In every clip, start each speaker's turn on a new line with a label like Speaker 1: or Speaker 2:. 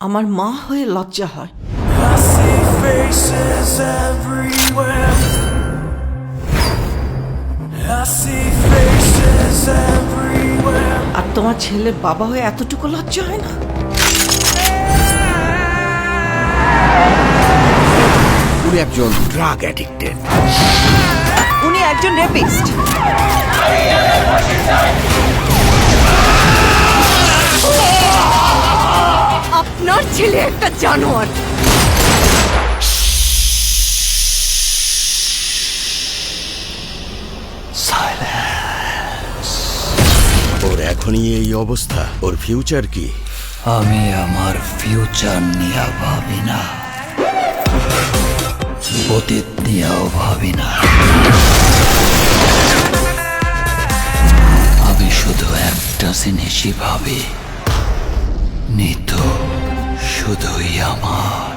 Speaker 1: আমার মা হয়ে লজ্জা হয়।
Speaker 2: I see faces everywhere. I see faces everywhere.
Speaker 1: আর তোমার ছেলের বাবা হয়ে এতটুকু লজ্জা হয় না?
Speaker 3: উনি একজন ড্রাগ অ্যাডিক্টেড।
Speaker 1: উনি একজন রেপিস্ট।
Speaker 4: আপনার ছেলে একটা জানোয়ার।
Speaker 3: ওর এখনই এই অবস্থা, ওর ফিউচার কি?
Speaker 5: আমি আমার ফিউচার নিয়ে ভাবি না, অতীত নিয়েও ভাবি না। আমি শুধু একটা জিনিসই ভাবি, নিতু শুধুই আমার।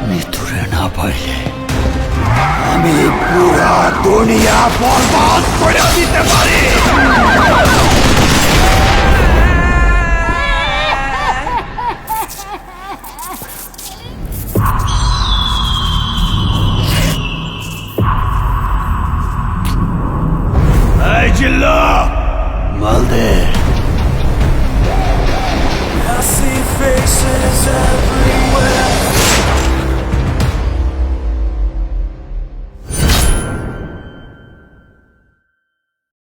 Speaker 5: নিতুরে না পারলে আমি পুরা দুনিয়া বরবাদ করে দিতে পারি।